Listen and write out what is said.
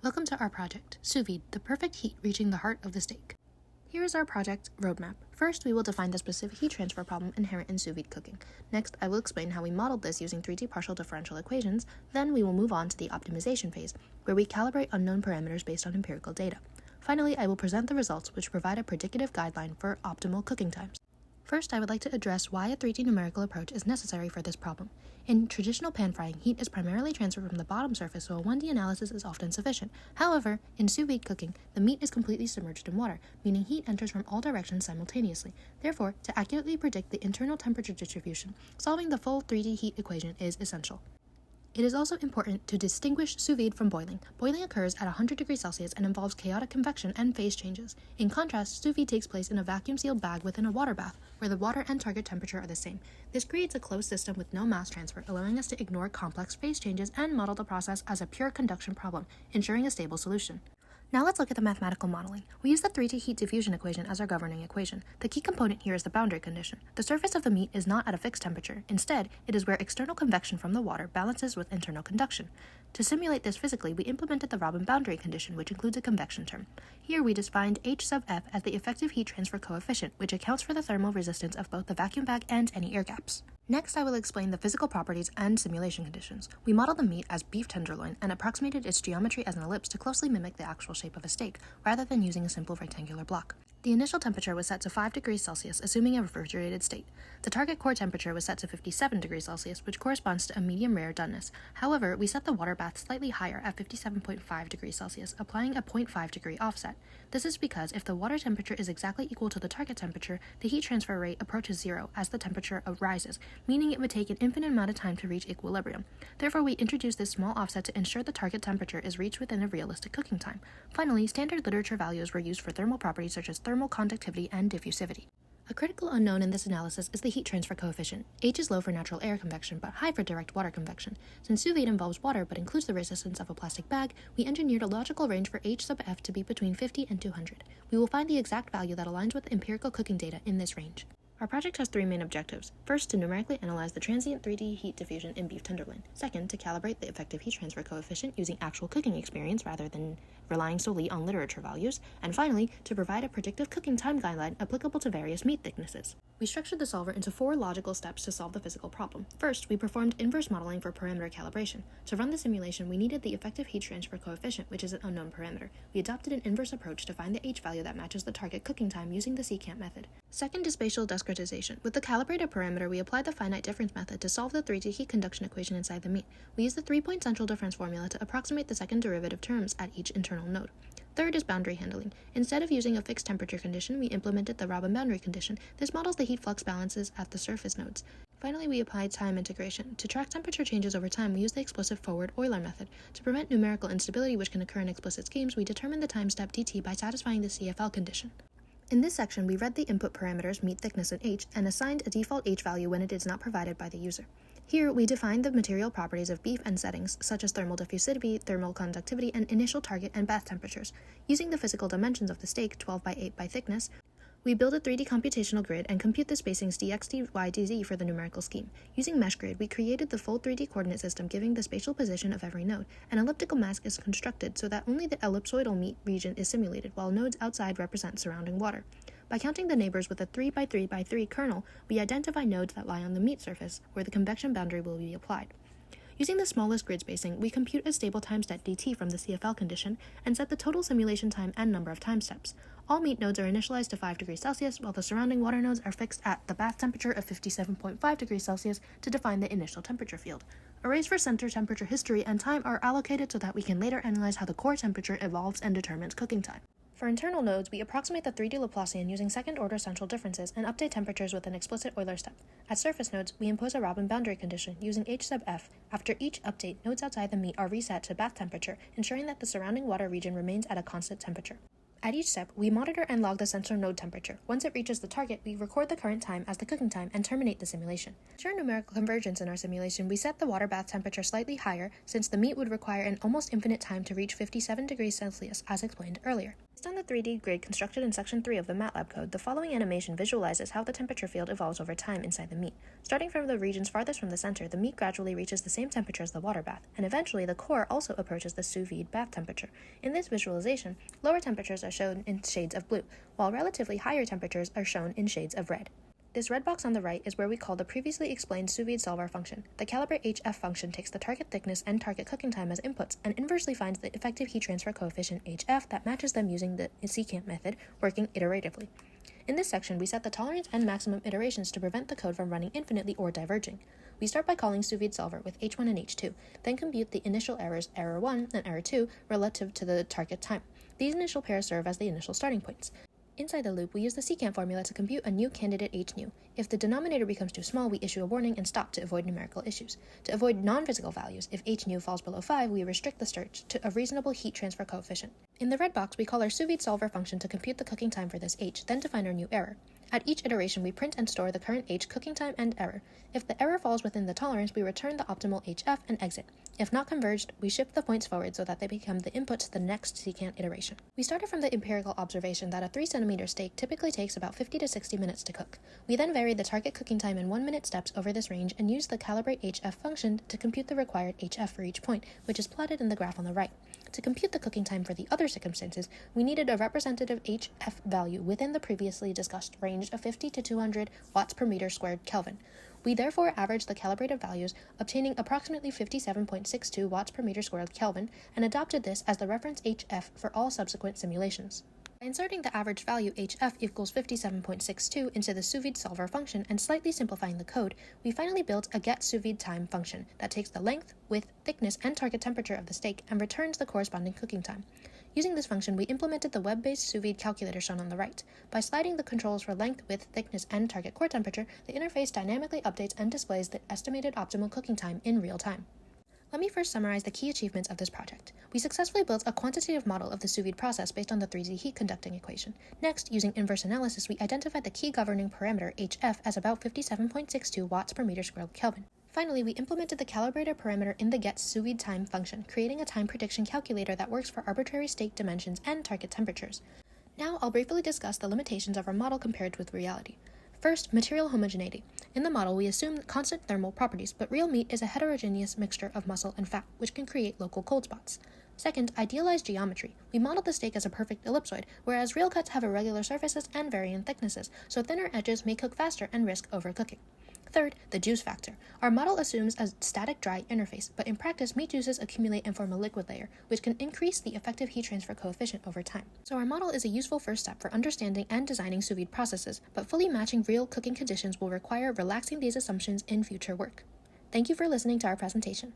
Welcome to our project, Sous-Vide, the perfect heat reaching the heart of the steak. Here is our project roadmap. First, we will define the specific heat transfer problem inherent in sous-vide cooking. Next, I will explain how we modeled this using 3D partial differential equations. Then we will move on to the optimization phase, where we calibrate unknown parameters based on empirical data. Finally, I will present the results, which provide a predictive guideline for optimal cooking times. First, I would like to address why a 3D numerical approach is necessary for this problem. In traditional pan frying, heat is primarily transferred from the bottom surface, so a 1D analysis is often sufficient. However, in sous vide cooking, the meat is completely submerged in water, meaning heat enters from all directions simultaneously. Therefore, to accurately predict the internal temperature distribution, solving the full 3D heat equation is essential. It is also important to distinguish sous vide from boiling. Boiling occurs at 100 degrees Celsius and involves chaotic convection and phase changes. In contrast, sous vide takes place in a vacuum-sealed bag within a water bath, where the water and target temperature are the same. This creates a closed system with no mass transfer, allowing us to ignore complex phase changes and model the process as a pure conduction problem, ensuring a stable solution. Now let's look at the mathematical modeling. We use the 3D heat diffusion equation as our governing equation. The key component here is the boundary condition. The surface of the meat is not at a fixed temperature. Instead, it is where external convection from the water balances with internal conduction. To simulate this physically, we implemented the Robin boundary condition, which includes a convection term. Here we defined H sub F as the effective heat transfer coefficient, which accounts for the thermal resistance of both the vacuum bag and any air gaps. Next, I will explain the physical properties and simulation conditions. We modeled the meat as beef tenderloin and approximated its geometry as an ellipse to closely mimic the actual shape of a steak, rather than using a simple rectangular block. The initial temperature was set to 5 degrees Celsius, assuming a refrigerated state. The target core temperature was set to 57 degrees Celsius, which corresponds to a medium rare doneness. However, we set the water bath slightly higher at 57.5 degrees Celsius, applying a 0.5 degree offset. This is because if the water temperature is exactly equal to the target temperature, the heat transfer rate approaches zero as the temperature rises, meaning it would take an infinite amount of time to reach equilibrium. Therefore, we introduced this small offset to ensure the target temperature is reached within a realistic cooking time. Finally, standard literature values were used for thermal properties such as thermal conductivity and diffusivity. A critical unknown in this analysis is the heat transfer coefficient. H is low for natural air convection, but high for direct water convection. Since sous vide involves water but includes the resistance of a plastic bag, we engineered a logical range for H sub F to be between 50 and 200. We will find the exact value that aligns with the empirical cooking data in this range. Our project has three main objectives. First, to numerically analyze the transient 3D heat diffusion in beef tenderloin. Second, to calibrate the effective heat transfer coefficient using actual cooking experience rather than relying solely on literature values. And finally, to provide a predictive cooking time guideline applicable to various meat thicknesses. We structured the solver into 4 logical steps to solve the physical problem. First, we performed inverse modeling for parameter calibration. To run the simulation, we needed the effective heat transfer coefficient, which is an unknown parameter. We adopted an inverse approach to find the H value that matches the target cooking time using the secant method. Second is spatial discretization. With the calibrated parameter, we applied the finite difference method to solve the 3D heat conduction equation inside the meat. We used the 3-point central difference formula to approximate the second derivative terms at each internal node. Third is boundary handling. Instead of using a fixed temperature condition, we implemented the Robin boundary condition. This models the heat flux balances at the surface nodes. Finally, we applied time integration. To track temperature changes over time, we used the explicit forward Euler method. To prevent numerical instability which can occur in explicit schemes, we determined the time step dt by satisfying the CFL condition. In this section, we read the input parameters meat thickness and H and assigned a default H value when it is not provided by the user. Here, we defined the material properties of beef and settings, such as thermal diffusivity, thermal conductivity, and initial target and bath temperatures. Using the physical dimensions of the steak, 12 by 8 by thickness, we build a 3D computational grid and compute the spacings dx, dy, dz for the numerical scheme. Using mesh grid, we created the full 3D coordinate system giving the spatial position of every node. An elliptical mask is constructed so that only the ellipsoidal meat region is simulated, while nodes outside represent surrounding water. By counting the neighbors with a 3 by 3 by 3 kernel, we identify nodes that lie on the meat surface, where the convection boundary will be applied. Using the smallest grid spacing, we compute a stable time step dt from the CFL condition and set the total simulation time and number of time steps. All meat nodes are initialized to 5 degrees Celsius, while the surrounding water nodes are fixed at the bath temperature of 57.5 degrees Celsius to define the initial temperature field. Arrays for center temperature history and time are allocated so that we can later analyze how the core temperature evolves and determines cooking time. For internal nodes, we approximate the 3D Laplacian using second-order central differences and update temperatures with an explicit Euler step. At surface nodes, we impose a Robin boundary condition using H sub F. After each update, nodes outside the meat are reset to bath temperature, ensuring that the surrounding water region remains at a constant temperature. At each step, we monitor and log the sensor node temperature. Once it reaches the target, we record the current time as the cooking time and terminate the simulation. To ensure numerical convergence in our simulation, we set the water bath temperature slightly higher since the meat would require an almost infinite time to reach 57 degrees Celsius as explained earlier. Based on the 3D grid constructed in Section 3 of the MATLAB code, the following animation visualizes how the temperature field evolves over time inside the meat. Starting from the regions farthest from the center, the meat gradually reaches the same temperature as the water bath, and eventually the core also approaches the sous-vide bath temperature. In this visualization, lower temperatures are shown in shades of blue, while relatively higher temperatures are shown in shades of red. This red box on the right is where we call the previously explained sous-vide solver function. The calibrate HF function takes the target thickness and target cooking time as inputs and inversely finds the effective heat transfer coefficient HF that matches them using the secant method, working iteratively. In this section, we set the tolerance and maximum iterations to prevent the code from running infinitely or diverging. We start by calling sous-vide solver with H1 and H2, then compute the initial errors error 1 and error 2 relative to the target time. These initial pairs serve as the initial starting points. Inside the loop, we use the secant formula to compute a new candidate hnew. If the denominator becomes too small, we issue a warning and stop to avoid numerical issues. To avoid non-physical values, if hnew falls below 5, we restrict the search to a reasonable heat transfer coefficient. In the red box, we call our sous-vide solver function to compute the cooking time for this h, then to find our new error. At each iteration, we print and store the current h cooking time and error. If the error falls within the tolerance, we return the optimal HF and exit. If not converged, we shift the points forward so that they become the input to the next secant iteration. We started from the empirical observation that a 3 cm steak typically takes about 50 to 60 minutes to cook. We then varied the target cooking time in 1-minute steps over this range and used the calibrate HF function to compute the required HF for each point, which is plotted in the graph on the right. To compute the cooking time for the other circumstances, we needed a representative HF value within the previously discussed range of 50 to 200 watts per meter squared Kelvin. We therefore averaged the calibrated values, obtaining approximately 57.62 watts per meter squared Kelvin, and adopted this as the reference HF for all subsequent simulations. By inserting the average value HF equals 57.62 into the sous-vide solver function and slightly simplifying the code, we finally built a get sous-vide time function that takes the length, width, thickness, and target temperature of the steak and returns the corresponding cooking time. Using this function, we implemented the web-based sous-vide calculator shown on the right. By sliding the controls for length, width, thickness, and target core temperature, the interface dynamically updates and displays the estimated optimal cooking time in real time. Let me first summarize the key achievements of this project. We successfully built a quantitative model of the sous-vide process based on the 3D heat conducting equation. Next, using inverse analysis, we identified the key governing parameter HF as about 57.62 watts per meter squared Kelvin. Finally, we implemented the calibrator parameter in the get sous-vide time function, creating a time prediction calculator that works for arbitrary steak dimensions and target temperatures. Now, I'll briefly discuss the limitations of our model compared with reality. First, material homogeneity. In the model, we assume constant thermal properties, but real meat is a heterogeneous mixture of muscle and fat, which can create local cold spots. Second, idealized geometry. We modeled the steak as a perfect ellipsoid, whereas real cuts have irregular surfaces and varying thicknesses, so thinner edges may cook faster and risk overcooking. Third, the juice factor. Our model assumes a static dry interface, but in practice, meat juices accumulate and form a liquid layer, which can increase the effective heat transfer coefficient over time. So our model is a useful first step for understanding and designing sous vide processes, but fully matching real cooking conditions will require relaxing these assumptions in future work. Thank you for listening to our presentation.